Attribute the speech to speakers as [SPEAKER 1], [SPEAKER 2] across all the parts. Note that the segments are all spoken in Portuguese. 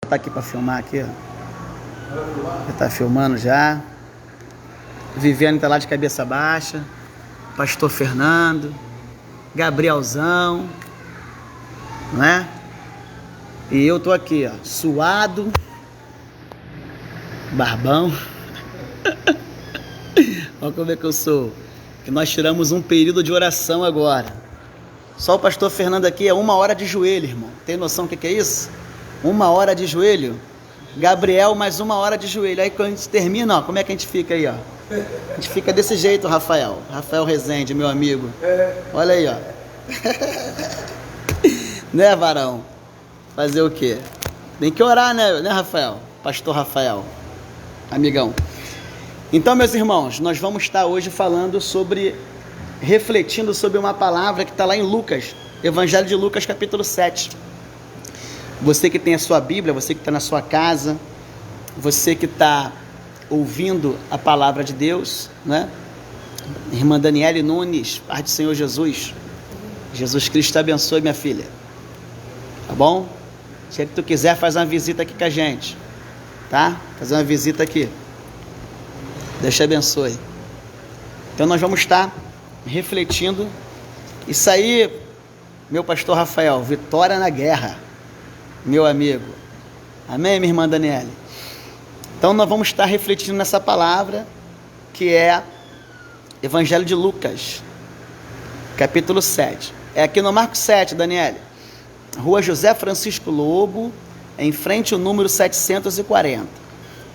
[SPEAKER 1] Tá aqui para filmar aqui, ó. Já tá filmando já. Viviane tá lá de cabeça baixa. Pastor Fernando. Gabrielzão. Não é? E eu tô aqui, ó, suado. Barbão. Olha como é que eu sou. Que nós tiramos um período de oração agora. Só o pastor Fernando aqui é 1 hora de joelho, irmão. Tem noção do que é isso? 1 hora de joelho. Gabriel, mais 1 hora de joelho. Aí quando a gente termina, ó, como é que a gente fica aí, ó? A gente fica desse jeito, Rafael. Rafael Rezende, meu amigo. Olha aí, ó. Né, varão? Fazer o quê? Tem que orar, né, Rafael? Pastor Rafael. Amigão. Então, meus irmãos, nós vamos estar hoje refletindo sobre uma palavra que está lá em Lucas, Evangelho de Lucas, capítulo 7. Você que tem a sua Bíblia, você que está na sua casa, você que está ouvindo a palavra de Deus, né? Irmã Daniele Nunes, Paz do Senhor Jesus. Jesus Cristo te abençoe, minha filha. Tá bom? Se tu quiser, faz uma visita aqui com a gente. Tá? Fazer uma visita aqui. Deus te abençoe. Então nós vamos estar refletindo. Isso aí, meu pastor Rafael, vitória na guerra, meu amigo. Amém, minha irmã Daniele? Então nós vamos estar refletindo nessa palavra, que é Evangelho de Lucas, capítulo 7. É aqui no Marco 7, Daniele. Rua José Francisco Lobo, em frente ao número 740.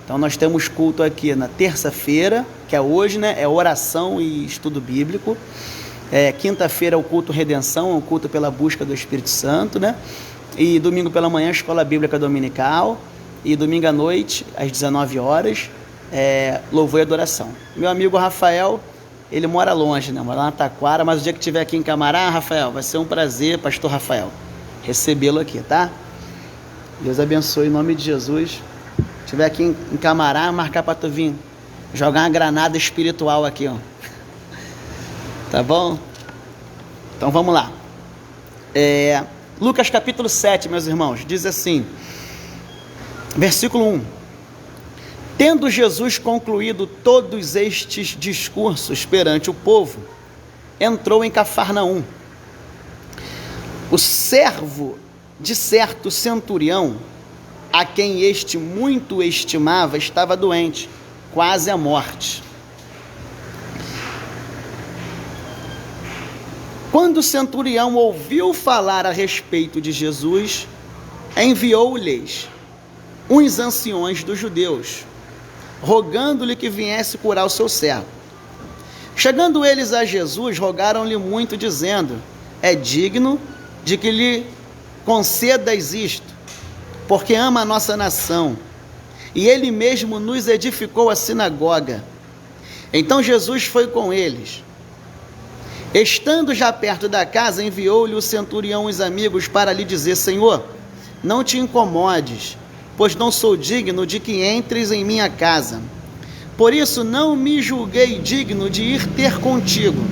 [SPEAKER 1] Então nós temos culto aqui na terça-feira, que é hoje, né? É oração e estudo bíblico. Quinta-feira é o culto redenção, o culto pela busca do Espírito Santo, né? E domingo pela manhã, escola bíblica dominical. E domingo à noite, às 19 horas, louvor e adoração. Meu amigo Rafael, ele mora longe, né? Mora lá na Taquara, mas o dia que estiver aqui em Camará, Rafael, vai ser um prazer, pastor Rafael, recebê-lo aqui, tá? Deus abençoe em nome de Jesus. Se estiver aqui em Camará, marcar para tu vir jogar uma granada espiritual aqui, ó. Tá bom? Então vamos lá. Lucas capítulo 7, meus irmãos, diz assim, versículo 1. Tendo Jesus concluído todos estes discursos perante o povo, entrou em Cafarnaum. O servo de certo centurião, a quem este muito estimava, estava doente, quase à morte. Quando o centurião ouviu falar a respeito de Jesus, enviou-lhes uns anciões dos judeus, rogando-lhe que viesse curar o seu servo. Chegando eles a Jesus, rogaram-lhe muito, dizendo: é digno de que lhe concedas isto, porque ama a nossa nação, e ele mesmo nos edificou a sinagoga. Então Jesus foi com eles. Estando já perto da casa, enviou-lhe o centurião os amigos para lhe dizer: Senhor, não te incomodes, pois não sou digno de que entres em minha casa. Por isso não me julguei digno de ir ter contigo.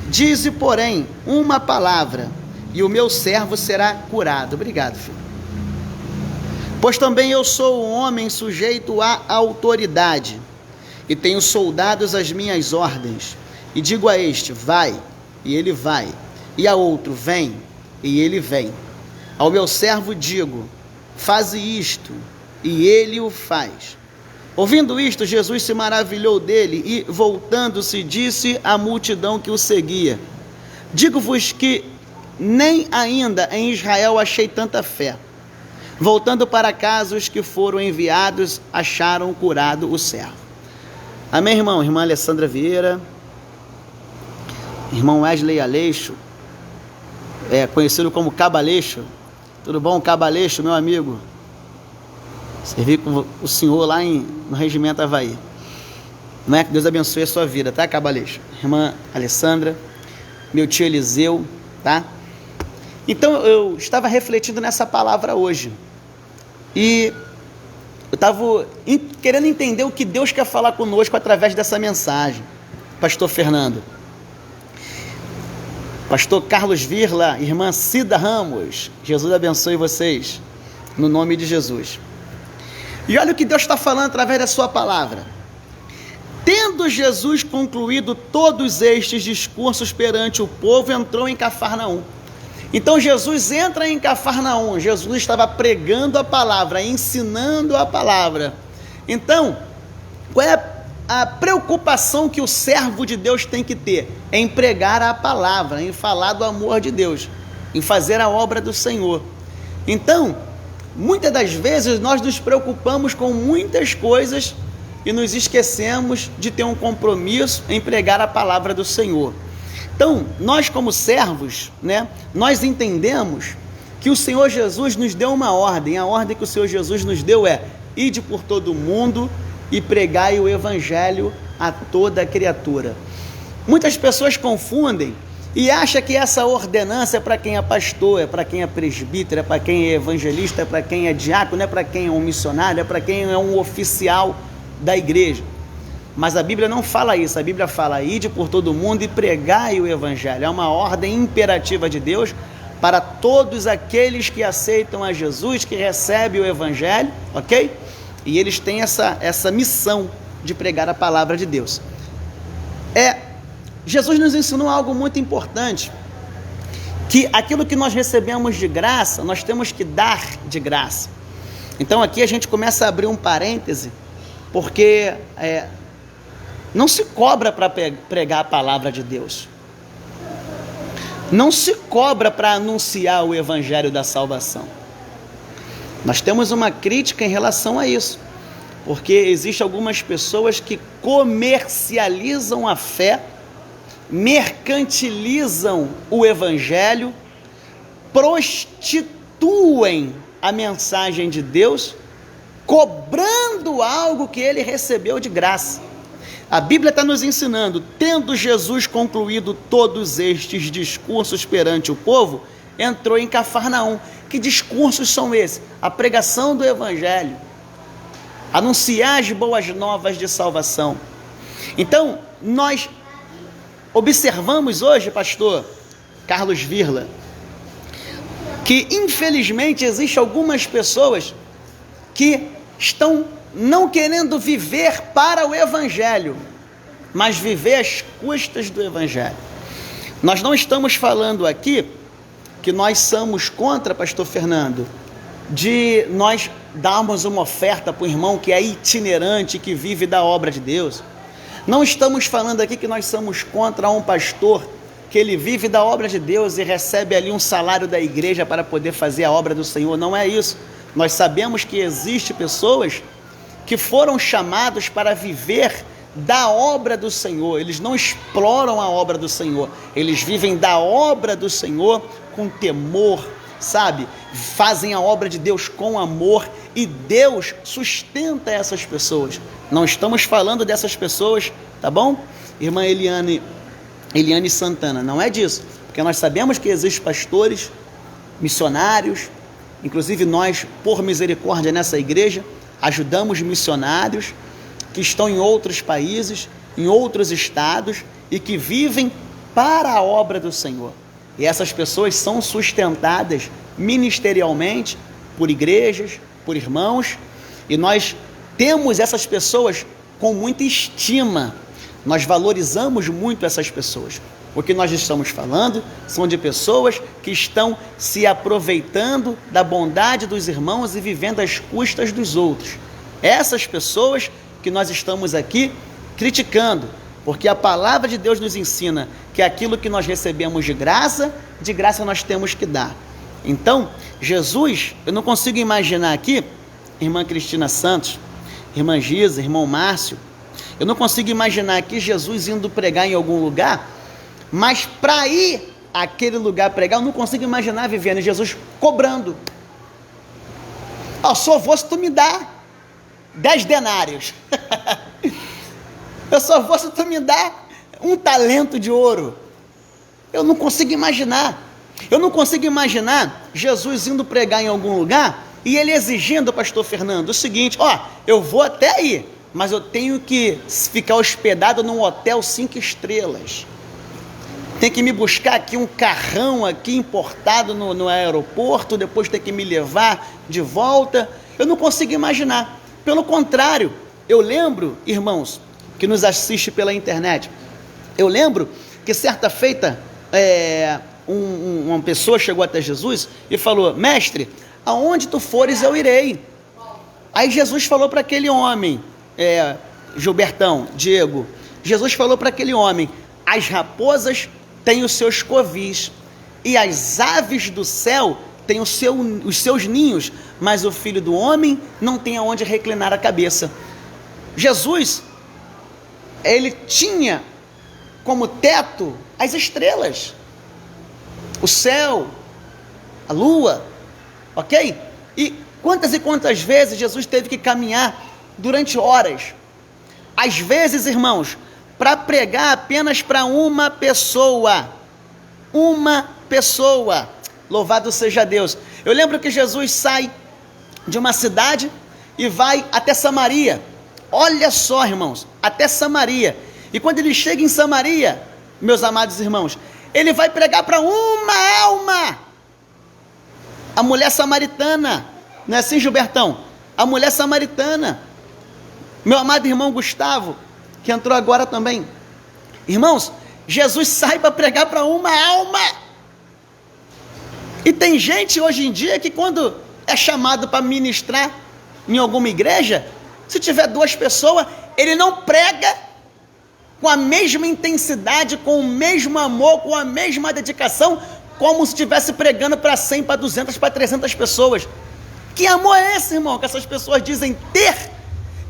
[SPEAKER 1] Dize, porém, uma palavra, e o meu servo será curado. Obrigado, filho. Pois também eu sou um homem sujeito à autoridade, e tenho soldados às minhas ordens. E digo a este: vai, e ele vai. E a outro: vem, e ele vem. Ao meu servo digo: faze isto, e ele o faz. Ouvindo isto, Jesus se maravilhou dele e, voltando-se, disse à multidão que o seguia: digo-vos que nem ainda em Israel achei tanta fé. Voltando para casa, os que foram enviados acharam curado o servo. Amém, irmão? Irmã Alessandra Vieira, irmão Wesley Aleixo, conhecido como Cabaleixo. Tudo bom, Cabaleixo, meu amigo? Servi com o senhor lá no Regimento Havaí. Não é? Que Deus abençoe a sua vida, tá, Cabaleixo? Irmã Alessandra, meu tio Eliseu, tá? Então, eu estava refletindo nessa palavra hoje. E eu estava querendo entender o que Deus quer falar conosco através dessa mensagem. Pastor Fernando. Pastor Carlos Virla, irmã Cida Ramos, Jesus abençoe vocês. no nome de Jesus. E olha o que Deus está falando através da sua palavra. Tendo Jesus concluído todos estes discursos perante o povo, entrou em Cafarnaum. Então Jesus entra em Cafarnaum. Jesus estava pregando a palavra, ensinando a palavra. Então, qual é a preocupação que o servo de Deus tem que ter? Em pregar a palavra, em falar do amor de Deus, em fazer a obra do Senhor. Então, muitas das vezes nós nos preocupamos com muitas coisas e nos esquecemos de ter um compromisso em pregar a palavra do Senhor. Então, nós como servos, nós entendemos que o Senhor Jesus nos deu uma ordem. A ordem que o Senhor Jesus nos deu é: ide por todo o mundo e pregai o evangelho a toda criatura. Muitas pessoas confundem e acham que essa ordenança é para quem é pastor, é para quem é presbítero, é para quem é evangelista, é para quem é diácono, é para quem é um missionário, é para quem é um oficial da igreja. Mas a Bíblia não fala isso. A Bíblia fala: ide por todo mundo e pregai o evangelho. É uma ordem imperativa de Deus para todos aqueles que aceitam a Jesus, que recebem o evangelho, ok? E eles têm essa missão de pregar a palavra de Deus. Jesus nos ensinou algo muito importante, que aquilo que nós recebemos de graça, nós temos que dar de graça. Então aqui a gente começa a abrir um parêntese, porque não se cobra para pregar a palavra de Deus. Não se cobra para anunciar o evangelho da salvação. Nós temos uma crítica em relação a isso, porque existem algumas pessoas que comercializam a fé, mercantilizam o evangelho, prostituem a mensagem de Deus, cobrando algo que ele recebeu de graça. A Bíblia está nos ensinando: tendo Jesus concluído todos estes discursos perante o povo, entrou em Cafarnaum. Que discursos são esses? A pregação do evangelho, anunciar as boas novas de salvação. Então, nós observamos hoje, pastor Carlos Virla, que infelizmente existem algumas pessoas que estão não querendo viver para o evangelho, mas viver às custas do evangelho. Nós não estamos falando aqui que nós somos contra, pastor Fernando, de nós darmos uma oferta para o irmão que é itinerante, que vive da obra de Deus. Não estamos falando aqui que nós somos contra um pastor que ele vive da obra de Deus e recebe ali um salário da igreja para poder fazer a obra do Senhor. Não é isso. Nós sabemos que existem pessoas que foram chamados para viver da obra do Senhor. Eles não exploram a obra do Senhor, eles vivem da obra do Senhor com temor, sabe? Fazem a obra de Deus com amor, e Deus sustenta essas pessoas. Não estamos falando dessas pessoas, tá bom? Irmã Eliane Santana, não é disso, porque nós sabemos que existem pastores, missionários, inclusive nós, por misericórdia nessa igreja, ajudamos missionários que estão em outros países, em outros estados, e que vivem para a obra do Senhor. E essas pessoas são sustentadas ministerialmente por igrejas, por irmãos, e nós temos essas pessoas com muita estima. Nós valorizamos muito essas pessoas. O que nós estamos falando são de pessoas que estão se aproveitando da bondade dos irmãos e vivendo às custas dos outros. Essas pessoas que nós estamos aqui criticando, porque a palavra de Deus nos ensina que aquilo que nós recebemos de graça nós temos que dar. Então, Jesus, eu não consigo imaginar aqui, irmã Cristina Santos, irmã Giza, irmão Márcio, eu não consigo imaginar aqui Jesus indo pregar em algum lugar, mas para ir àquele lugar pregar, eu não consigo imaginar vivendo Jesus cobrando. Só vou se tu me dá 10 denários. Eu só vou se tu me dá 1 talento de ouro. Eu não consigo imaginar. Eu não consigo imaginar Jesus indo pregar em algum lugar e ele exigindo, pastor Fernando, o seguinte: eu vou até aí, mas eu tenho que ficar hospedado num hotel 5 estrelas. tem que me buscar aqui um carrão aqui importado no aeroporto, depois tem que me levar de volta. Eu não consigo imaginar. Pelo contrário, eu lembro, irmãos, que nos assiste pela internet, eu lembro que certa feita, uma pessoa chegou até Jesus e falou: mestre, aonde tu fores eu irei. Aí Jesus falou para aquele homem, Gilbertão, Diego, Jesus falou para aquele homem: as raposas têm os seus covis e as aves do céu têm os seus ninhos, mas o Filho do Homem não tem aonde reclinar a cabeça. Jesus, ele tinha como teto as estrelas, o céu, a lua, ok? E quantas vezes Jesus teve que caminhar durante horas, às vezes, irmãos, para pregar apenas para uma pessoa, louvado seja Deus. Eu lembro que Jesus sai de uma cidade e vai até Samaria, olha só, irmãos, até Samaria, e quando ele chega em Samaria, meus amados irmãos, ele vai pregar para uma alma, a mulher samaritana, não é assim, Gilbertão? A mulher samaritana, meu amado irmão Gustavo, que entrou agora também. Irmãos, Jesus sai para pregar para uma alma. E tem gente hoje em dia que quando é chamado para ministrar em alguma igreja, se tiver 2 pessoas, ele não prega com a mesma intensidade, com o mesmo amor, com a mesma dedicação, como se estivesse pregando para 100, para 200, para 300 pessoas. Que amor é esse, irmão, que essas pessoas dizem ter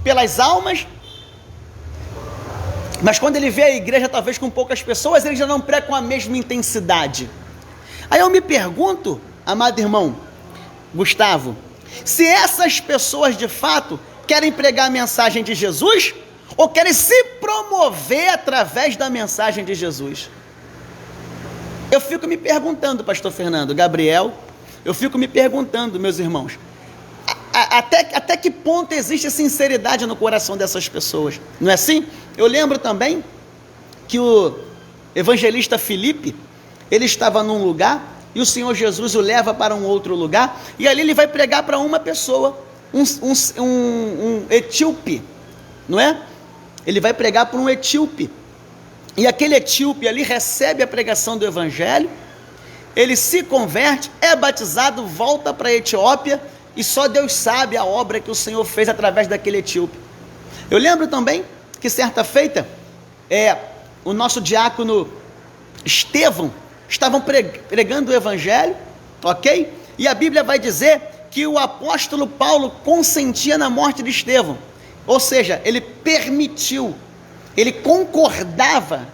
[SPEAKER 1] pelas almas, mas quando ele vê a igreja talvez com poucas pessoas, ele já não prega com a mesma intensidade. Aí eu me pergunto, amado irmão Gustavo, se essas pessoas de fato querem pregar a mensagem de Jesus ou querem se promover através da mensagem de Jesus. Eu fico me perguntando, pastor Fernando, Gabriel, eu fico me perguntando, meus irmãos, até que ponto existe sinceridade no coração dessas pessoas, não é assim? Eu lembro também que o evangelista Filipe, ele estava num lugar e o Senhor Jesus o leva para um outro lugar e ali ele vai pregar para uma pessoa, um etíope, não é? Ele vai pregar para um etíope e aquele etíope ali recebe a pregação do evangelho, ele se converte, é batizado, volta para a Etiópia e só Deus sabe a obra que o Senhor fez através daquele etíope. Eu lembro também que certa feita, o nosso diácono Estevão estavam pregando o evangelho, ok? E a Bíblia vai dizer que o apóstolo Paulo consentia na morte de Estevão, ou seja, ele permitiu, ele concordava,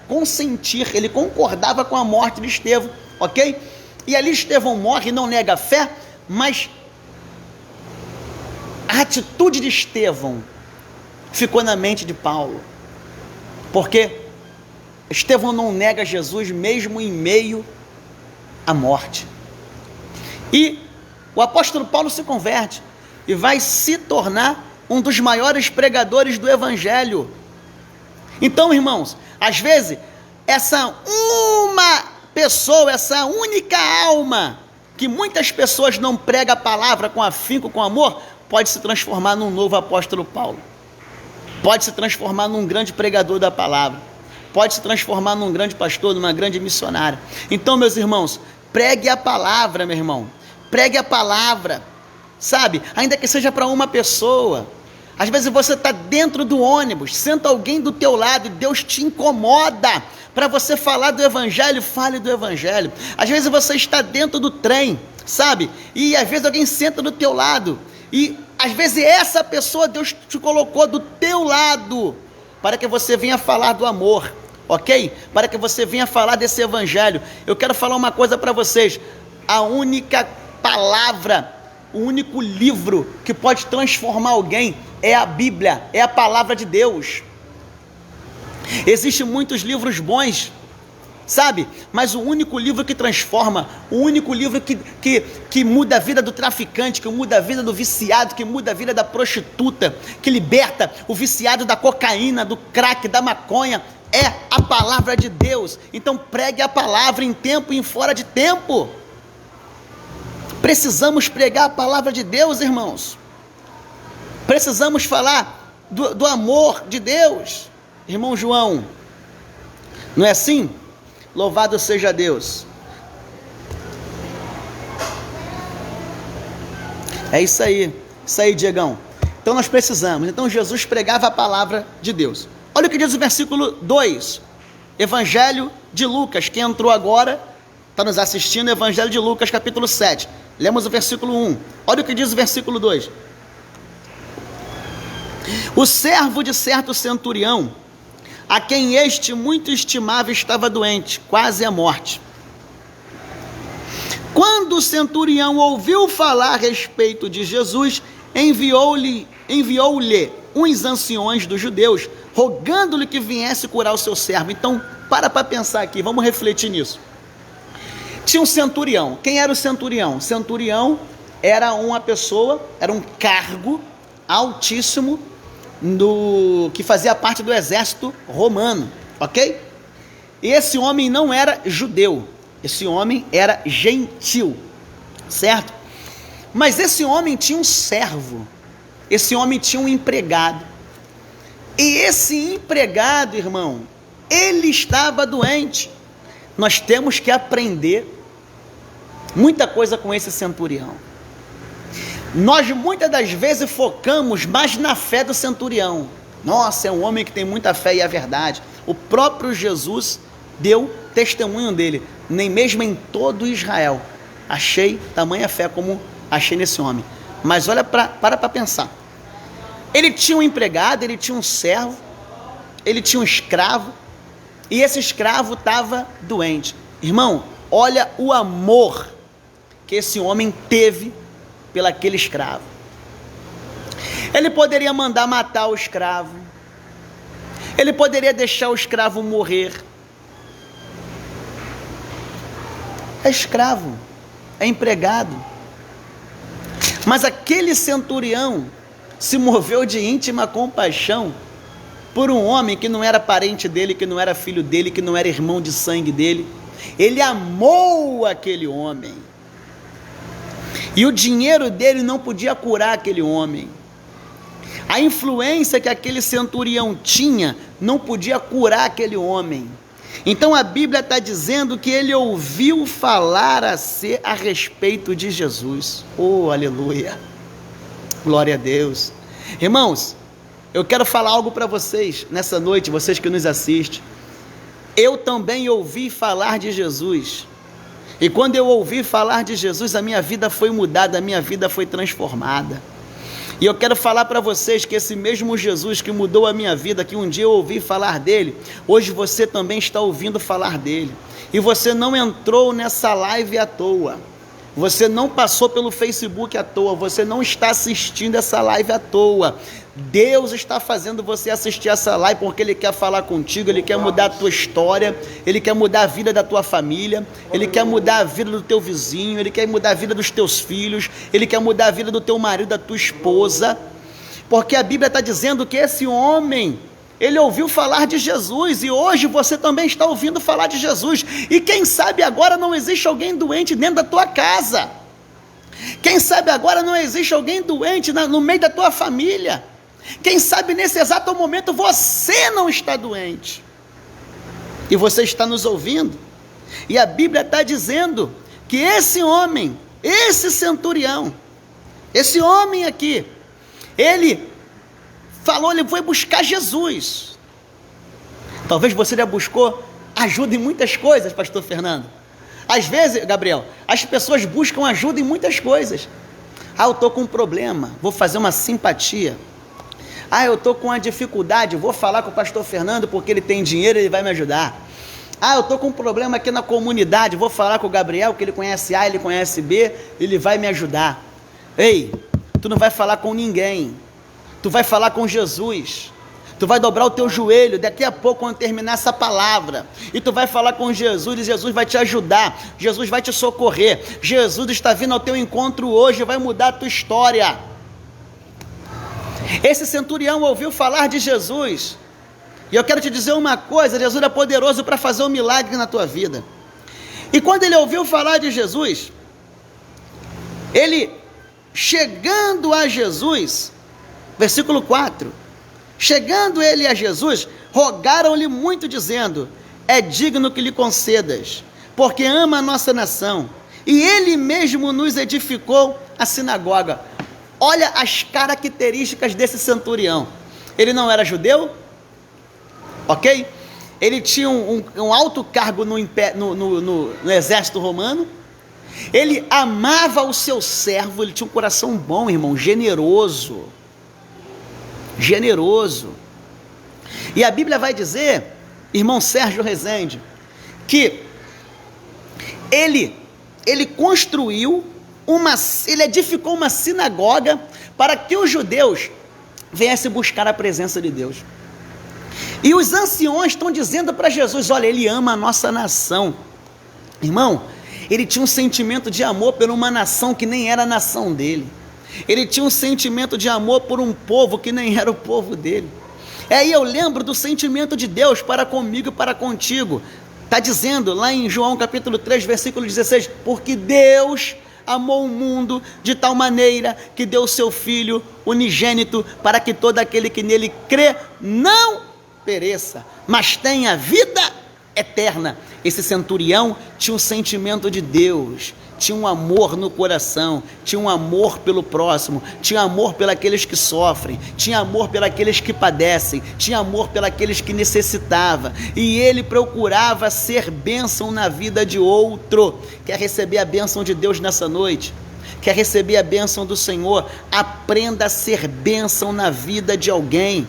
[SPEAKER 1] ele concordava com a morte de Estevão, ok? E ali Estevão morre, não nega a fé, mas a atitude de Estevão ficou na mente de Paulo, porque Estevão não nega Jesus mesmo em meio à morte. E o apóstolo Paulo se converte e vai se tornar um dos maiores pregadores do evangelho. Então, irmãos, às vezes, essa uma pessoa, essa única alma, que muitas pessoas não pregam a palavra com afinco, com amor, pode se transformar num novo apóstolo Paulo, pode se transformar num grande pregador da palavra, pode se transformar num grande pastor, numa grande missionária. Então, meus irmãos, pregue a palavra, meu irmão, pregue a palavra, sabe, ainda que seja para uma pessoa. Às vezes você está dentro do ônibus, senta alguém do teu lado e Deus te incomoda para você falar do evangelho, fale do evangelho. Às vezes você está dentro do trem, sabe, e às vezes alguém senta do teu lado e às vezes essa pessoa Deus te colocou do teu lado para que você venha falar do amor, ok? Para que você venha falar desse evangelho. Eu quero falar uma coisa para vocês, a única palavra, o único livro que pode transformar alguém é a Bíblia, é a palavra de Deus. Existem muitos livros bons, sabe? Mas o único livro que transforma, o único livro que muda a vida do traficante, que muda a vida do viciado, que muda a vida da prostituta, que liberta o viciado da cocaína, do crack, da maconha, é a palavra de Deus. Então pregue a palavra em tempo e em fora de tempo. Precisamos pregar a palavra de Deus, irmãos. Precisamos falar do amor de Deus. Irmão João, não é assim? Louvado seja Deus. É isso aí, Diegão. Então nós precisamos. Então Jesus pregava a palavra de Deus. Olha o que diz o versículo 2, Evangelho de Lucas. Quem entrou agora, está nos assistindo, Evangelho de Lucas, capítulo 7. Lemos o versículo 1. Olha o que diz o versículo 2. O servo de certo centurião, a quem este muito estimava, estava doente, quase à morte. Quando o centurião ouviu falar a respeito de Jesus, enviou-lhe uns anciões dos judeus, rogando-lhe que viesse curar o seu servo. Então, para pensar aqui, vamos refletir nisso. Tinha um centurião. Quem era o centurião? Centurião era uma pessoa, era um cargo altíssimo que fazia parte do exército romano, ok? E esse homem não era judeu, esse homem era gentil, certo? Mas esse homem tinha um servo, esse homem tinha um empregado, e esse empregado, irmão, ele estava doente. Nós temos que aprender muita coisa com esse centurião. Nós muitas das vezes focamos mais na fé do centurião. Nossa, é um homem que tem muita fé, e é verdade. O próprio Jesus deu testemunho dele. Nem mesmo em todo Israel achei tamanha fé como achei nesse homem. Mas olha, para pensar. Ele tinha um empregado, ele tinha um servo, ele tinha um escravo, e esse escravo estava doente. Irmão, olha o amor que esse homem teve pelaquele escravo. Ele poderia mandar matar o escravo, ele poderia deixar o escravo morrer. É escravo, é empregado. Mas aquele centurião se moveu de íntima compaixão por um homem que não era parente dele, que não era filho dele, que não era irmão de sangue dele. Ele amou aquele homem. E o dinheiro dele não podia curar aquele homem. A influência que aquele centurião tinha não podia curar aquele homem. Então a Bíblia está dizendo que ele ouviu falar a respeito de Jesus. Oh, aleluia! Glória a Deus. Irmãos, eu quero falar algo para vocês nessa noite, vocês que nos assistem. Eu também ouvi falar de Jesus. E quando eu ouvi falar de Jesus, a minha vida foi mudada, a minha vida foi transformada. E eu quero falar para vocês que esse mesmo Jesus que mudou a minha vida, que um dia eu ouvi falar dele, hoje você também está ouvindo falar dele. E você não entrou nessa live à toa. Você não passou pelo Facebook à toa, você não está assistindo essa live à toa. Deus está fazendo você assistir essa live porque Ele quer falar contigo, Ele quer mudar a tua história, Ele quer mudar a vida da tua família, Ele quer mudar a vida do teu vizinho, Ele quer mudar a vida dos teus filhos, Ele quer mudar a vida do teu marido, da tua esposa, porque a Bíblia está dizendo que esse homem, ele ouviu falar de Jesus, e hoje você também está ouvindo falar de Jesus, e quem sabe agora não existe alguém doente dentro da tua casa, quem sabe agora não existe alguém doente no meio da tua família, quem sabe nesse exato momento você não está doente, e você está nos ouvindo, e a Bíblia está dizendo que esse homem, esse centurião, esse homem aqui, ele falou, ele foi buscar Jesus. Talvez você já buscou ajuda em muitas coisas, pastor Fernando. Às vezes, Gabriel, as pessoas buscam ajuda em muitas coisas. Eu estou com um problema, vou fazer uma simpatia. Eu estou com uma dificuldade, vou falar com o pastor Fernando porque ele tem dinheiro, ele vai me ajudar. Eu estou com um problema aqui na comunidade, vou falar com o Gabriel, que ele conhece A, ele conhece B, ele vai me ajudar. Ei, tu não vai falar com ninguém, tu vai falar com Jesus. Tu vai dobrar o teu joelho daqui a pouco quando terminar essa palavra, e tu vai falar com Jesus, e Jesus vai te ajudar, Jesus vai te socorrer, Jesus está vindo ao teu encontro hoje, vai mudar a tua história. Esse centurião ouviu falar de Jesus, E eu quero te dizer uma coisa, Jesus é poderoso para fazer um milagre na tua vida. E quando ele ouviu falar de Jesus, ele, chegando a Jesus, versículo 4, chegando ele a Jesus, rogaram-lhe muito, dizendo: é digno que lhe concedas, porque ama a nossa nação, e ele mesmo nos edificou a sinagoga. Olha as características desse centurião. Ele não era judeu, ok? Ele tinha um alto cargo no exército romano. Ele amava o seu servo. Ele tinha um coração bom, irmão, generoso. E a Bíblia vai dizer, irmão Sérgio Rezende, que ele construiu ele edificou uma sinagoga para que os judeus viessem buscar a presença de Deus. E os anciões estão dizendo para Jesus: olha, ele ama a nossa nação. Irmão, ele tinha um sentimento de amor por uma nação que nem era a nação dele. Ele tinha um sentimento de amor por um povo que nem era o povo dele. Aí eu lembro do sentimento de Deus para comigo e para contigo. Está dizendo lá em João capítulo 3, versículo 16: porque Deus amou o mundo de tal maneira que deu o seu Filho unigênito, para que todo aquele que nele crê não pereça, mas tenha vida eterna. Esse centurião tinha um sentimento de Deus, tinha um amor no coração, tinha um amor pelo próximo, tinha amor pelos que sofrem, tinha amor pelos que padecem, tinha amor pelos que necessitavam, e ele procurava ser bênção na vida de outro. Quer receber a bênção de Deus nessa noite? Quer receber a bênção do Senhor? Aprenda a ser bênção na vida de alguém.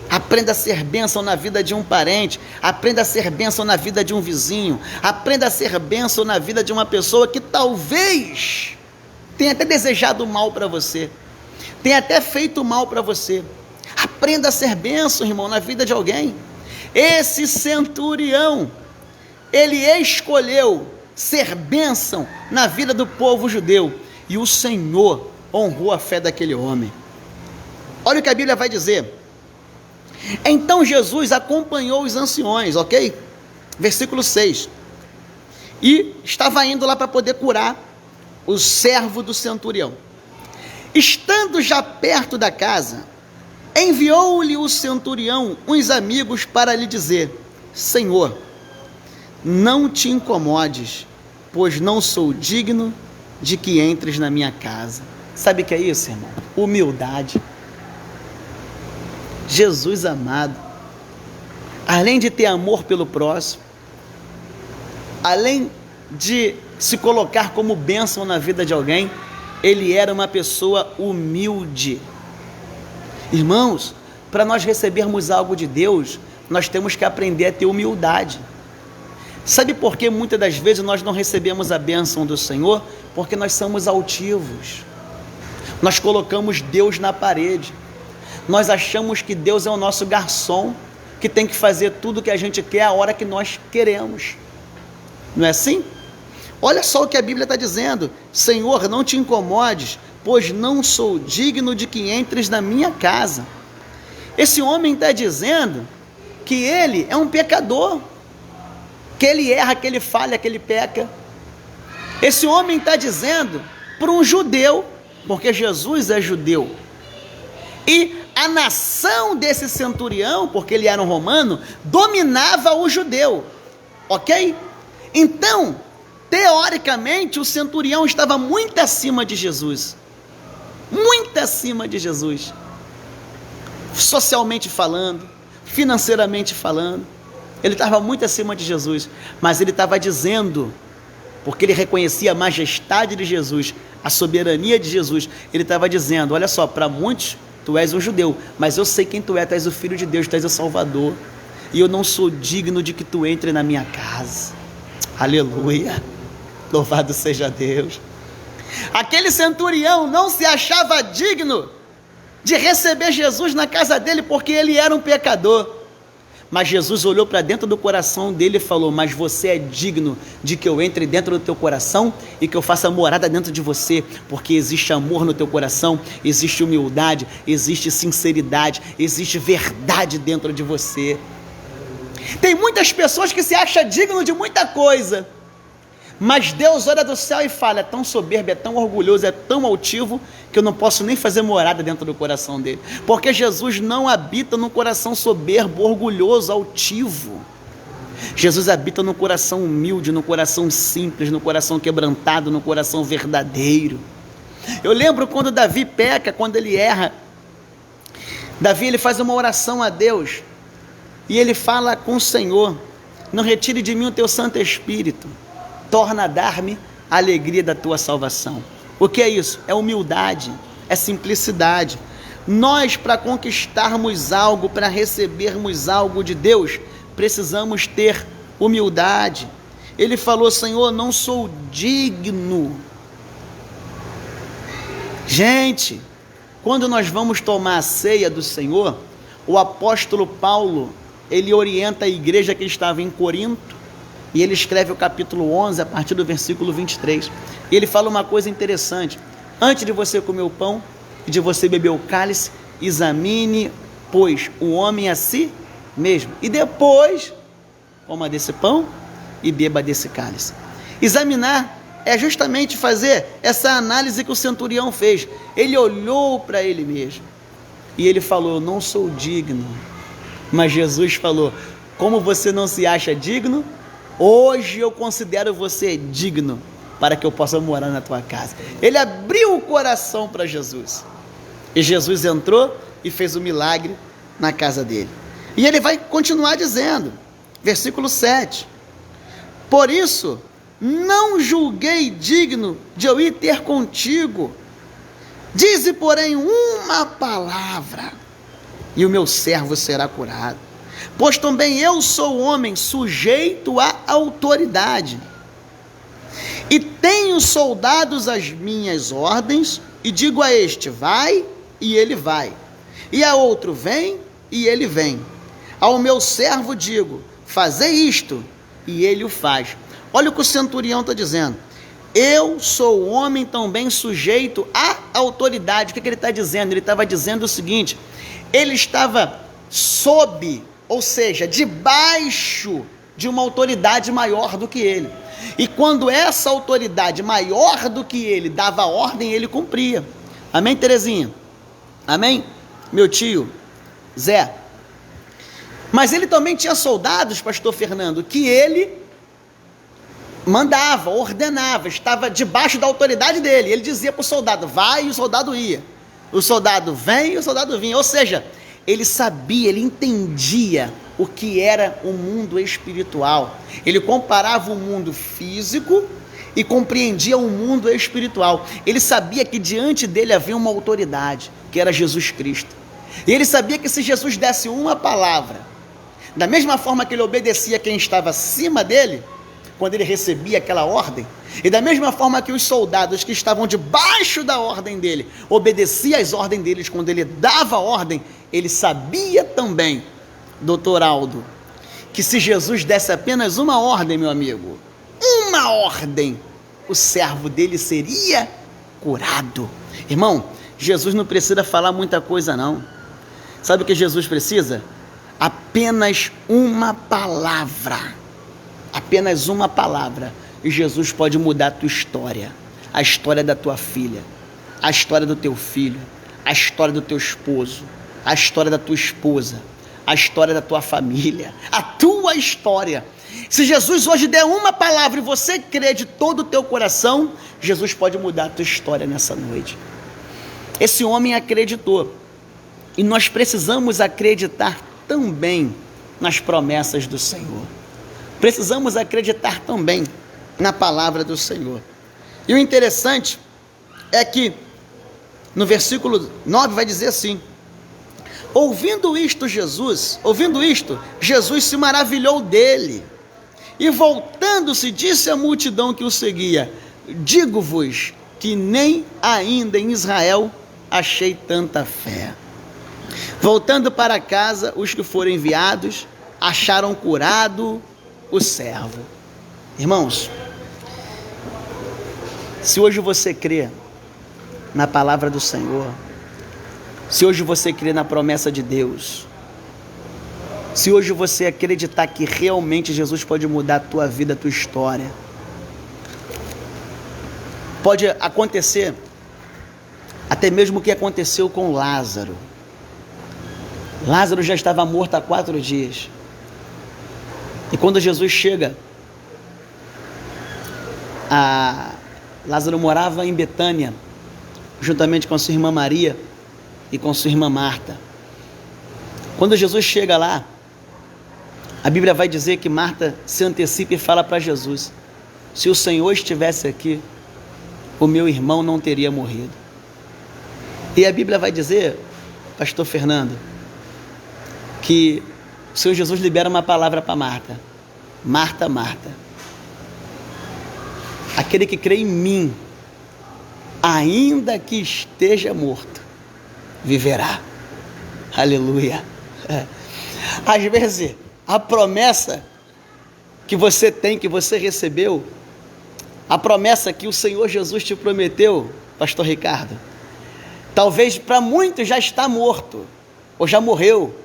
[SPEAKER 1] Aprenda a ser bênção na vida de um parente, aprenda a ser bênção na vida de um vizinho, aprenda a ser bênção na vida de uma pessoa que talvez tenha até desejado mal para você, tenha até feito mal para você. Aprenda a ser bênção, irmão, na vida de alguém. Esse centurião, ele escolheu ser bênção na vida do povo judeu, e o Senhor honrou a fé daquele homem. Olha o que a Bíblia vai dizer. Então Jesus acompanhou os anciões, ok? Versículo 6. E estava indo lá para poder curar o servo do centurião. Estando já perto da casa, enviou-lhe o centurião uns amigos para lhe dizer: Senhor, não te incomodes, pois não sou digno de que entres na minha casa. Sabe o que é isso, irmão? Humildade. Jesus amado, além de ter amor pelo próximo, além de se colocar como bênção na vida de alguém, ele era uma pessoa humilde. Irmãos, para nós recebermos algo de Deus, nós temos que aprender a ter humildade. Sabe por que muitas das vezes nós não recebemos a bênção do Senhor? Porque nós somos altivos. Nós colocamos Deus na parede. Nós achamos que Deus é o nosso garçom, que tem que fazer tudo o que a gente quer a hora que nós queremos. Não é assim? Olha só o que a Bíblia está dizendo: Senhor, não te incomodes, pois não sou digno de que entres na minha casa. Esse homem está dizendo que ele é um pecador, que ele erra, que ele falha, que ele peca. Esse homem está dizendo para um judeu, porque Jesus é judeu, e a nação desse centurião, porque ele era um romano, dominava o judeu, ok? Então, teoricamente, o centurião estava muito acima de Jesus, socialmente falando, financeiramente falando, ele estava muito acima de Jesus, mas ele estava dizendo, porque ele reconhecia a majestade de Jesus, a soberania de Jesus, ele estava dizendo: olha só, para muitos, tu és um judeu, mas eu sei quem tu és o Filho de Deus, tu és o Salvador, e eu não sou digno de que tu entre na minha casa. Aleluia, louvado seja Deus. Aquele centurião não se achava digno de receber Jesus na casa dele, porque ele era um pecador, Mas Jesus olhou para dentro do coração dele e falou: mas você é digno de que eu entre dentro do teu coração e que eu faça morada dentro de você, porque existe amor no teu coração, existe humildade, existe sinceridade, existe verdade dentro de você. Tem muitas pessoas que se acham digno de muita coisa, mas Deus olha do céu e fala: é tão soberbo, é tão orgulhoso, é tão altivo, que eu não posso nem fazer morada dentro do coração dele. Porque Jesus não habita num coração soberbo, orgulhoso, altivo. Jesus habita no coração humilde, no coração simples, no coração quebrantado, no coração verdadeiro. Eu lembro quando Davi peca, quando ele erra. Davi, ele faz uma oração a Deus e ele fala com o Senhor: não retire de mim o teu Santo Espírito, torna a dar-me a alegria da tua salvação. O que é isso? É humildade, é simplicidade. Nós, para conquistarmos algo, para recebermos algo de Deus, precisamos ter humildade. Ele falou: Senhor, não sou digno. Gente, quando nós vamos tomar a ceia do Senhor, o apóstolo Paulo, ele orienta a igreja que estava em Corinto, e ele escreve o capítulo 11, a partir do versículo 23. E ele fala uma coisa interessante: antes de você comer o pão e de você beber o cálice, examine, pois, o homem a si mesmo. E depois, coma desse pão e beba desse cálice. Examinar é justamente fazer essa análise que o centurião fez. Ele olhou para ele mesmo e ele falou: eu não sou digno. Mas Jesus falou: como você não se acha digno, hoje eu considero você digno para que eu possa morar na tua casa. Ele abriu o coração para Jesus. E Jesus entrou e fez o milagre na casa dele. E ele vai continuar dizendo, versículo 7. Por isso, não julguei digno de eu ir ter contigo. Dize, porém, uma palavra, e o meu servo será curado. Pois também eu sou homem sujeito à autoridade, e tenho soldados às minhas ordens, e digo a este: vai, e ele vai, e a outro: vem, e ele vem. Ao meu servo digo: fazei isto, e ele o faz. Olha o que o centurião está dizendo: eu sou homem também sujeito à autoridade. O que ele está dizendo? Ele estava dizendo o seguinte: ele estava sob, ou seja, debaixo de uma autoridade maior do que ele. E quando essa autoridade maior do que ele dava ordem, ele cumpria. Amém, Terezinha? Amém? Meu tio Zé. Mas ele também tinha soldados, pastor Fernando, que ele mandava, ordenava, estava debaixo da autoridade dele. Ele dizia para o soldado: vai, e o soldado ia. O soldado vem, e o soldado vinha. Ou seja, ele sabia, ele entendia o que era o mundo espiritual. Ele comparava o mundo físico e compreendia o mundo espiritual. Ele sabia que diante dele havia uma autoridade, que era Jesus Cristo. E ele sabia que se Jesus desse uma palavra, da mesma forma que ele obedecia quem estava acima dele, quando ele recebia aquela ordem, e da mesma forma que os soldados que estavam debaixo da ordem dele obedeciam às ordens deles quando ele dava ordem, ele sabia também, doutor Aldo, que se Jesus desse apenas uma ordem, meu amigo, uma ordem, o servo dele seria curado. Irmão, Jesus não precisa falar muita coisa não. Sabe o que Jesus precisa? Apenas uma palavra. Apenas uma palavra. E Jesus pode mudar a tua história. A história da tua filha. A história do teu filho. A história do teu esposo. A história da tua esposa. A história da tua família. A tua história. Se Jesus hoje der uma palavra e você crer de todo o teu coração, Jesus pode mudar a tua história nessa noite. Esse homem acreditou. E nós precisamos acreditar também nas promessas do Senhor. Precisamos acreditar também na palavra do Senhor. E o interessante é que no versículo 9 vai dizer assim: ouvindo isto, Jesus se maravilhou dele, e voltando-se disse à multidão que o seguia: digo-vos que nem ainda em Israel achei tanta fé. Voltando para casa, os que foram enviados acharam curado o servo. Irmãos, se hoje você crê na palavra do Senhor, se hoje você crê na promessa de Deus, se hoje você acreditar que realmente Jesus pode mudar a tua vida, a tua história, pode acontecer até mesmo o que aconteceu com Lázaro. Lázaro já estava morto há 4 dias. E quando Jesus chega, Lázaro morava em Betânia, juntamente com sua irmã Maria e com sua irmã Marta. Quando Jesus chega lá, a Bíblia vai dizer que Marta se antecipa e fala para Jesus: se o Senhor estivesse aqui, o meu irmão não teria morrido. E a Bíblia vai dizer, pastor Fernando, que o Senhor Jesus libera uma palavra para Marta: Marta, Marta, aquele que crê em mim, ainda que esteja morto, viverá. Aleluia. Às vezes, a promessa que você tem, que você recebeu, a promessa que o Senhor Jesus te prometeu, pastor Ricardo, talvez para muitos já está morto, ou já morreu.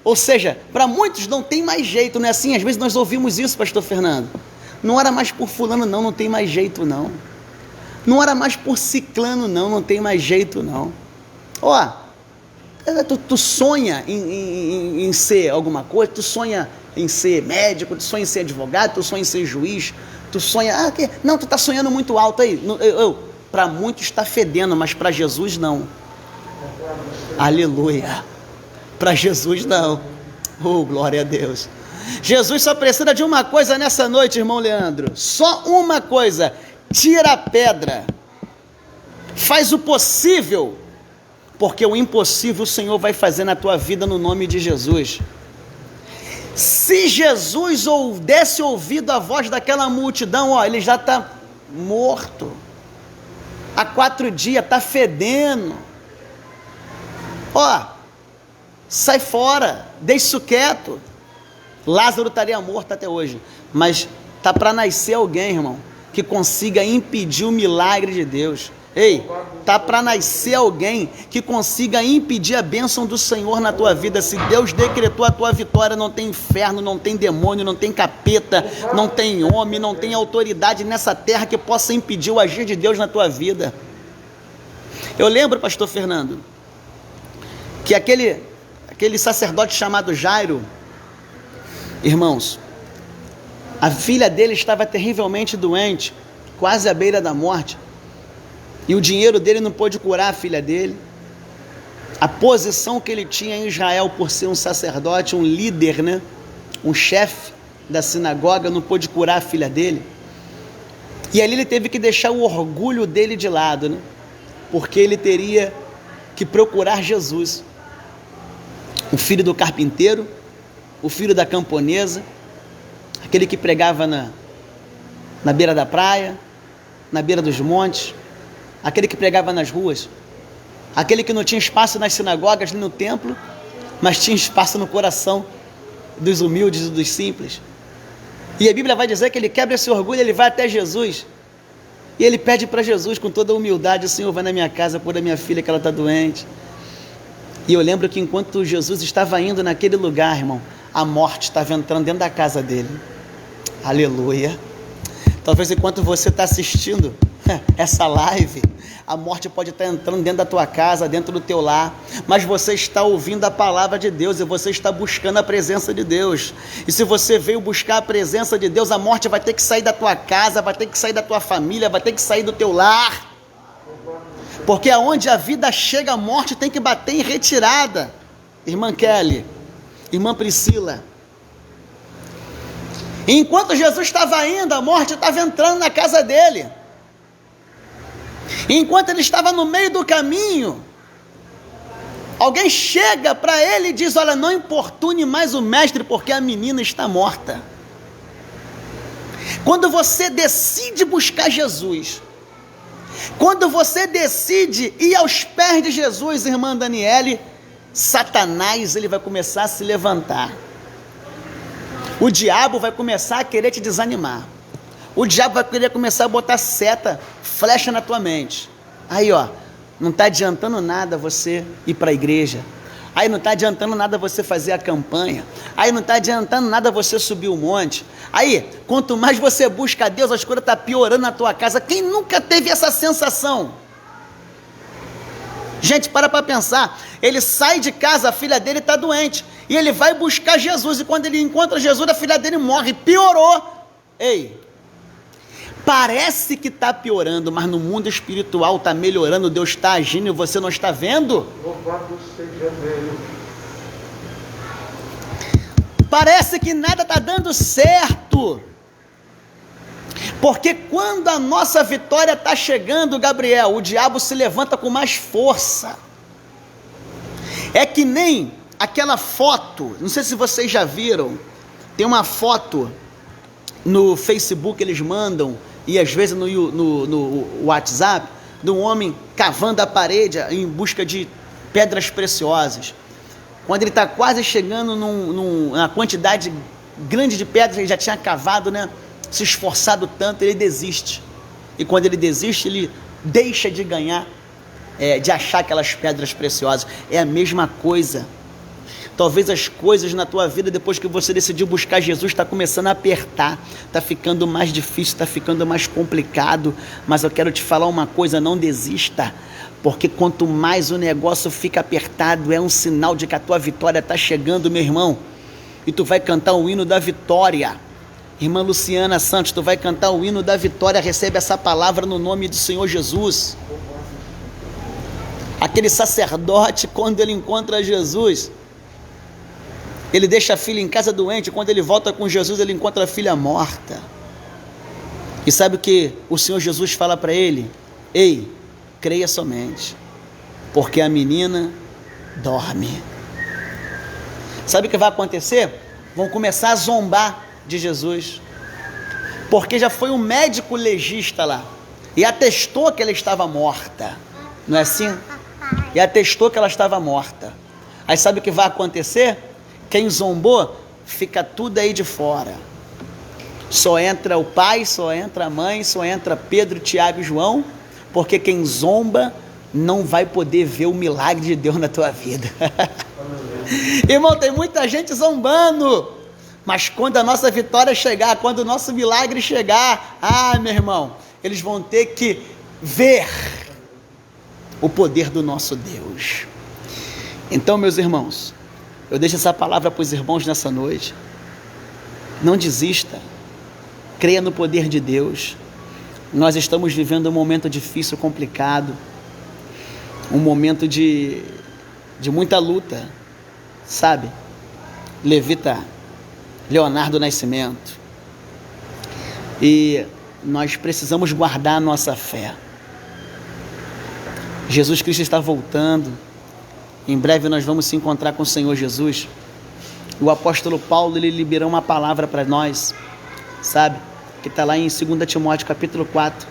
[SPEAKER 1] Ou seja, para muitos não tem mais jeito, não é assim? Às vezes nós ouvimos isso, pastor Fernando. Não era mais por fulano, não tem mais jeito, não. Não era mais por ciclano, não tem mais jeito, não. Ó, tu sonha em ser alguma coisa, tu sonha em ser médico, tu sonha em ser advogado, tu sonha em ser juiz, tu sonha... Não, tu está sonhando muito alto aí. Para muitos está fedendo, mas para Jesus não. Aleluia. Para Jesus não. Oh, glória a Deus. Jesus só precisa de uma coisa nessa noite, irmão Leandro. Só uma coisa: tira a pedra. Faz o possível, porque o impossível o Senhor vai fazer na tua vida no nome de Jesus. Se Jesus desse ouvido à voz daquela multidão, ele já está morto. Há 4 dias, está fedendo. Sai fora, deixa isso quieto. Lázaro estaria morto até hoje, mas está para nascer alguém, irmão, que consiga impedir o milagre de Deus. Ei, está para nascer alguém que consiga impedir a bênção do Senhor na tua vida. Se Deus decretou a tua vitória, não tem inferno, não tem demônio, não tem capeta, não tem homem, não tem autoridade nessa terra que possa impedir o agir de Deus na tua vida. Eu lembro, pastor Fernando, que aquele sacerdote chamado Jairo, irmãos, a filha dele estava terrivelmente doente, quase à beira da morte, e o dinheiro dele não pôde curar a filha dele. A posição que ele tinha em Israel por ser um sacerdote, um líder, né? Um chefe da sinagoga, não pôde curar a filha dele. E ali ele teve que deixar o orgulho dele de lado, né? Porque ele teria que procurar Jesus, o filho do carpinteiro, o filho da camponesa, aquele que pregava na beira da praia, na beira dos montes, aquele que pregava nas ruas, aquele que não tinha espaço nas sinagogas nem no templo, mas tinha espaço no coração dos humildes e dos simples. E a Bíblia vai dizer que ele quebra esse orgulho, ele vai até Jesus, e ele pede para Jesus com toda a humildade: Senhor, vai na minha casa, cura a minha filha que ela está doente. E eu lembro que enquanto Jesus estava indo naquele lugar, irmão, a morte estava entrando dentro da casa dele. Aleluia. Talvez enquanto você está assistindo essa live, a morte pode estar entrando dentro da tua casa, dentro do teu lar, mas você está ouvindo a palavra de Deus e você está buscando a presença de Deus. E se você veio buscar a presença de Deus, a morte vai ter que sair da tua casa, vai ter que sair da tua família, vai ter que sair do teu lar. Porque aonde a vida chega, a morte tem que bater em retirada. Irmã Kelly, irmã Priscila, enquanto Jesus estava indo, a morte estava entrando na casa dele. Enquanto ele estava no meio do caminho, alguém chega para ele e diz: olha, não importune mais o mestre, porque a menina está morta. Quando você decide buscar Jesus, quando você decide ir aos pés de Jesus, irmã Daniele, Satanás ele vai começar a se levantar. O diabo vai começar a querer te desanimar. O diabo vai querer começar a botar seta, flecha na tua mente. Aí, ó, não está adiantando nada você ir para a igreja. Aí não está adiantando nada você fazer a campanha. Aí não está adiantando nada você subir o monte. Aí, quanto mais você busca a Deus, as coisas estão piorando na tua casa. Quem nunca teve essa sensação? Gente, para pensar. Ele sai de casa, a filha dele está doente. E ele vai buscar Jesus. E quando ele encontra Jesus, a filha dele morre. Piorou. Ei, parece que está piorando, mas no mundo espiritual está melhorando. Deus está agindo e você não está vendo?
[SPEAKER 2] Louvado seja Deus.
[SPEAKER 1] Parece que nada está dando certo. Porque quando a nossa vitória está chegando, Gabriel, o diabo se levanta com mais força. É que nem aquela foto, não sei se vocês já viram, tem uma foto no Facebook, eles mandam, e às vezes no WhatsApp, de um homem cavando a parede em busca de pedras preciosas. Quando ele está quase chegando numa quantidade grande de pedras, ele já tinha cavado, né? Se esforçado tanto, ele desiste. E quando ele desiste, ele deixa de ganhar, de achar aquelas pedras preciosas. É a mesma coisa. Talvez as coisas na tua vida, depois que você decidiu buscar Jesus, está começando a apertar, está ficando mais difícil, está ficando mais complicado. Mas eu quero te falar uma coisa: não desista, porque quanto mais o negócio fica apertado, é um sinal de que a tua vitória está chegando, meu irmão. E tu vai cantar o hino da vitória. Irmã Luciana Santos, tu vai cantar o hino da vitória. Recebe essa palavra no nome do Senhor Jesus. Aquele sacerdote, quando ele encontra Jesus, ele deixa a filha em casa doente. Quando ele volta com Jesus, ele encontra a filha morta. E sabe o que o Senhor Jesus fala para ele? Ei, creia somente, porque a menina dorme. Sabe o que vai acontecer? Vão começar a zombar de Jesus, porque já foi um médico legista lá e atestou que ela estava morta, não é assim? E atestou que ela estava morta. Aí sabe o que vai acontecer? Quem zombou, fica tudo aí de fora. Só entra o pai, só entra a mãe, só entra Pedro, Tiago e João, porque quem zomba não vai poder ver o milagre de Deus na tua vida. Irmão, tem muita gente zombando, mas quando a nossa vitória chegar, quando o nosso milagre chegar, meu irmão, eles vão ter que ver o poder do nosso Deus. Então, meus irmãos, eu deixo essa palavra para os irmãos nessa noite. Não desista, creia no poder de Deus. Nós estamos vivendo um momento difícil, complicado, um momento de muita luta, sabe? Levita Leonardo Nascimento. E nós precisamos guardar a nossa fé. Jesus Cristo está voltando. Em breve nós vamos se encontrar com o Senhor Jesus. O apóstolo Paulo, ele liberou uma palavra para nós, sabe? Que está lá em 2 Timóteo capítulo 4,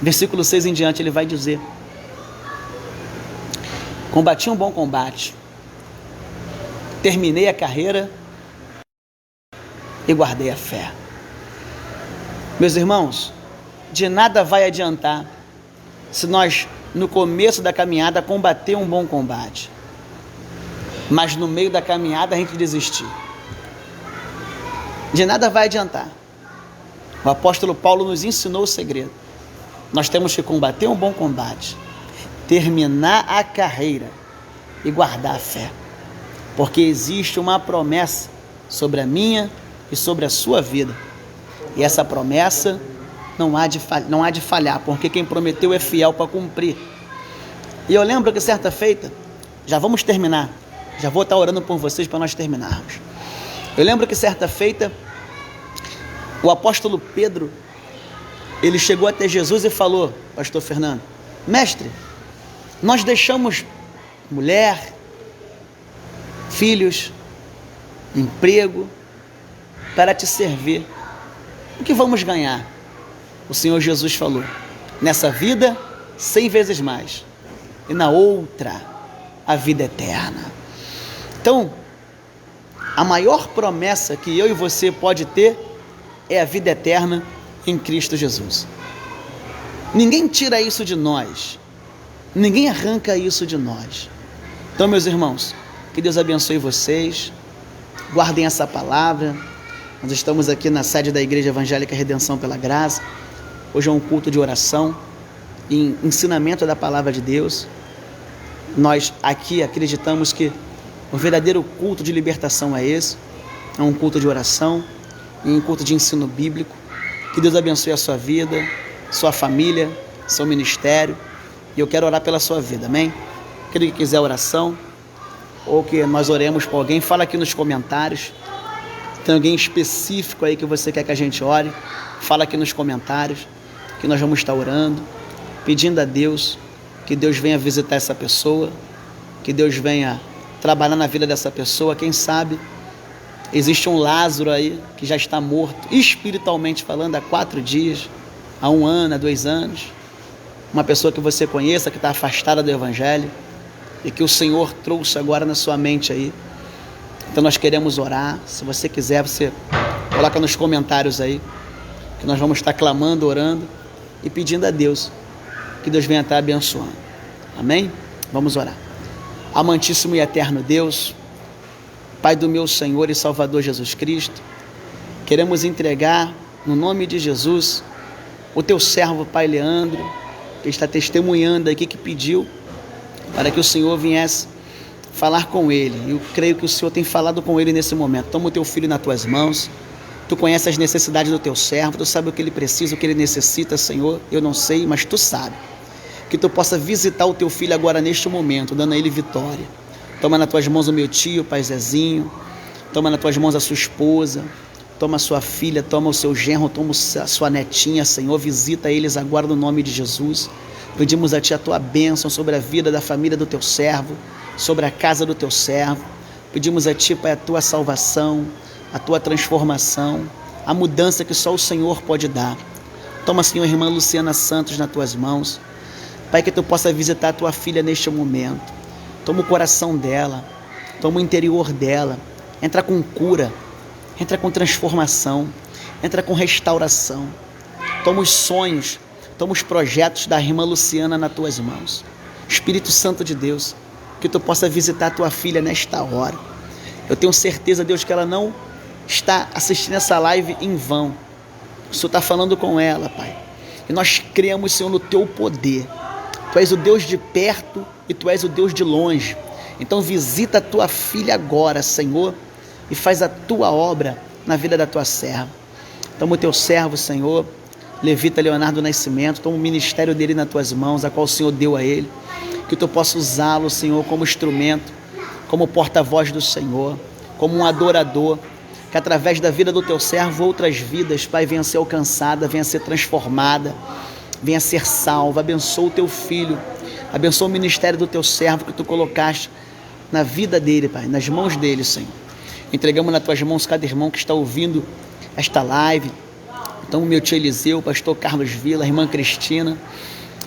[SPEAKER 1] versículo 6 em diante. Ele vai dizer: combati um bom combate, terminei a carreira e guardei a fé. Meus irmãos, de nada vai adiantar se nós, no começo da caminhada, combater um bom combate, mas no meio da caminhada a gente desistir. De nada vai adiantar. O apóstolo Paulo nos ensinou o segredo. Nós temos que combater um bom combate, terminar a carreira e guardar a fé, porque existe uma promessa sobre a minha e sobre a sua vida, e essa promessa não há de falhar, porque quem prometeu é fiel para cumprir. E eu lembro que certa feita, já vamos terminar, já vou estar orando por vocês para nós terminarmos. Eu lembro que certa feita, o apóstolo Pedro, ele chegou até Jesus e falou: pastor Fernando, mestre, nós deixamos mulher, filhos, emprego, para te servir. O que vamos ganhar? O Senhor Jesus falou: nessa vida, 100 vezes mais, e na outra, a vida eterna. Então, A maior promessa que eu e você pode ter é a vida eterna em Cristo Jesus. Ninguém tira isso de nós. Ninguém arranca isso de nós. Então, meus irmãos, que Deus abençoe vocês. Guardem essa palavra. Nós estamos aqui na sede da Igreja Evangélica Redenção pela Graça. Hoje é um culto de oração e ensinamento da palavra de Deus. Nós aqui acreditamos que o verdadeiro culto de libertação é esse. É um culto de oração e um culto de ensino bíblico. Que Deus abençoe a sua vida, sua família, seu ministério. E eu quero orar pela sua vida, amém? Aquele que quiser oração, ou que nós oremos por alguém, fala aqui nos comentários. Tem alguém específico aí que você quer que a gente ore? Fala aqui nos comentários, que nós vamos estar orando, pedindo a Deus, que Deus venha visitar essa pessoa, que Deus venha trabalhar na vida dessa pessoa. Quem sabe existe um Lázaro aí que já está morto, espiritualmente falando, há 4 dias, há 1 ano, há 2 anos. Uma pessoa que você conheça, que está afastada do Evangelho, e que o Senhor trouxe agora na sua mente aí. Então nós queremos orar. Se você quiser, você coloca nos comentários aí, que nós vamos estar clamando, orando e pedindo a Deus, que Deus venha estar abençoando. Amém? Vamos orar. Amantíssimo e eterno Deus, Pai do meu Senhor e Salvador Jesus Cristo, queremos entregar, no nome de Jesus, o teu servo, Pai Leandro, que está testemunhando aqui, que pediu para que o Senhor viesse falar com ele. Eu creio que o Senhor tem falado com ele nesse momento. Toma o teu filho nas tuas mãos. Tu conheces as necessidades do teu servo, tu sabe o que ele precisa, o que ele necessita, Senhor. Eu não sei, mas tu sabe. Que tu possa visitar o teu filho agora neste momento, dando a ele vitória. Toma nas tuas mãos o meu tio, Pai Zezinho. Toma nas tuas mãos a sua esposa. Toma a sua filha, toma o seu genro, toma a sua netinha, Senhor. Visita eles agora no nome de Jesus. Pedimos a Ti a Tua bênção sobre a vida da família do Teu servo, sobre a casa do Teu servo. Pedimos a Ti, Pai, a Tua salvação, a Tua transformação, a mudança que só o Senhor pode dar. Toma, Senhor, a irmã Luciana Santos nas Tuas mãos. Pai, que Tu possa visitar a Tua filha neste momento. Toma o coração dela, toma o interior dela. Entra com cura, entra com transformação, entra com restauração. Toma os sonhos, toma os projetos da irmã Luciana nas Tuas mãos. Espírito Santo de Deus, que Tu possa visitar a Tua filha nesta hora. Eu tenho certeza, Deus, que ela não está assistindo essa live em vão. O Senhor está falando com ela, Pai. E nós cremos, Senhor, no Teu poder. Tu és o Deus de perto e Tu és o Deus de longe. Então visita a Tua filha agora, Senhor, e faz a Tua obra na vida da Tua serva. Toma o Teu servo, Senhor, Levita Leonardo Nascimento, toma o ministério dele nas Tuas mãos, a qual o Senhor deu a ele. Que Tu possa usá-lo, Senhor, como instrumento, como porta-voz do Senhor, como um adorador, que através da vida do Teu servo, outras vidas, Pai, venham a ser alcançadas, venham a ser transformadas, venha a ser salva. Abençoa o Teu filho, abençoa o ministério do Teu servo que Tu colocaste na vida dele, Pai, nas mãos dele, Senhor. Entregamos nas Tuas mãos cada irmão que está ouvindo esta live. Então, o meu tio Eliseu, o pastor Carlos Vila, a irmã Cristina,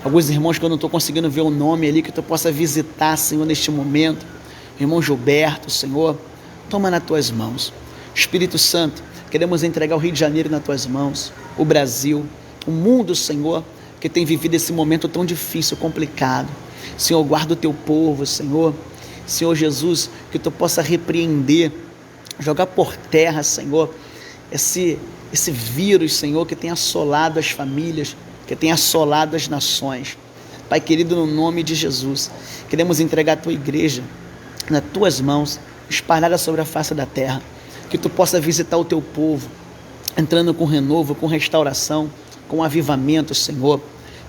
[SPEAKER 1] alguns irmãos que eu não estou conseguindo ver o nome ali, que Tu possa visitar, Senhor, neste momento. O irmão Gilberto, Senhor, toma nas Tuas mãos. Espírito Santo, queremos entregar o Rio de Janeiro nas Tuas mãos, o Brasil, o mundo, Senhor, que tem vivido esse momento tão difícil, complicado. Senhor, guarda o Teu povo, Senhor. Senhor Jesus, que Tu possa repreender, jogar por terra, Senhor, esse vírus, Senhor, que tem assolado as famílias, que tem assolado as nações. Pai querido, no nome de Jesus, queremos entregar a Tua igreja nas Tuas mãos, espalhada sobre a face da terra. Que Tu possa visitar o Teu povo, entrando com renovo, com restauração, com avivamento, Senhor.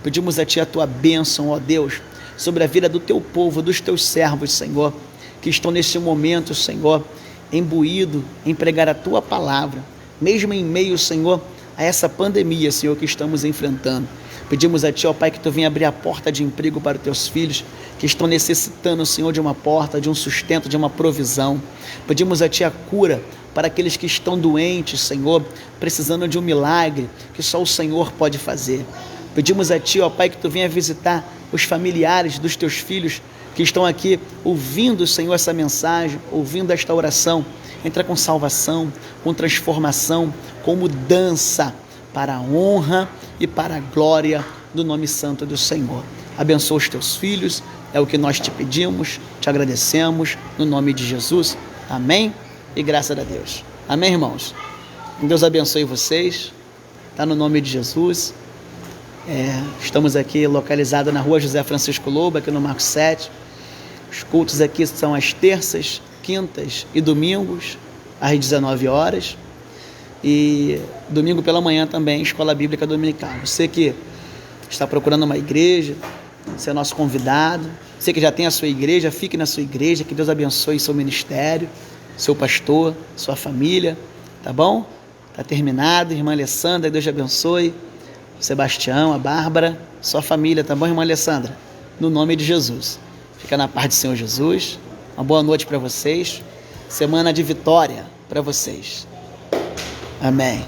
[SPEAKER 1] Pedimos a Ti a Tua bênção, ó Deus, sobre a vida do Teu povo, dos Teus servos, Senhor, que estão nesse momento, Senhor, imbuído em pregar a Tua palavra, mesmo em meio, Senhor, a essa pandemia, Senhor, que estamos enfrentando. Pedimos a Ti, ó Pai, que Tu venha abrir a porta de emprego para os Teus filhos, que estão necessitando, Senhor, de uma porta, de um sustento, de uma provisão. Pedimos a Ti a cura para aqueles que estão doentes, Senhor, precisando de um milagre que só o Senhor pode fazer. Pedimos a Ti, ó Pai, que Tu venha visitar os familiares dos Teus filhos que estão aqui ouvindo, Senhor, essa mensagem, ouvindo esta oração. Entra com salvação, com transformação, com mudança para a honra e para a glória do nome santo do Senhor. Abençoa os teus filhos, é o que nós te pedimos, te agradecemos, no nome de Jesus. Amém e graças a Deus. Amém, irmãos? Deus abençoe vocês, tá no nome de Jesus. Estamos aqui localizados na rua José Francisco Lobo, aqui no Marco 7. Os cultos aqui são às terças, quintas e domingos, às 19 horas. E domingo pela manhã também, Escola Bíblica Dominical. Você que está procurando uma igreja, você é nosso convidado. Você que já tem a sua igreja, fique na sua igreja, que Deus abençoe seu ministério, seu pastor, sua família, tá bom? Tá terminado, irmã Alessandra, Deus te abençoe. O Sebastião, a Bárbara, sua família, tá bom, irmã Alessandra? No nome de Jesus. Fica na paz do Senhor Jesus. Uma boa noite para vocês. Semana de vitória para vocês. Amém.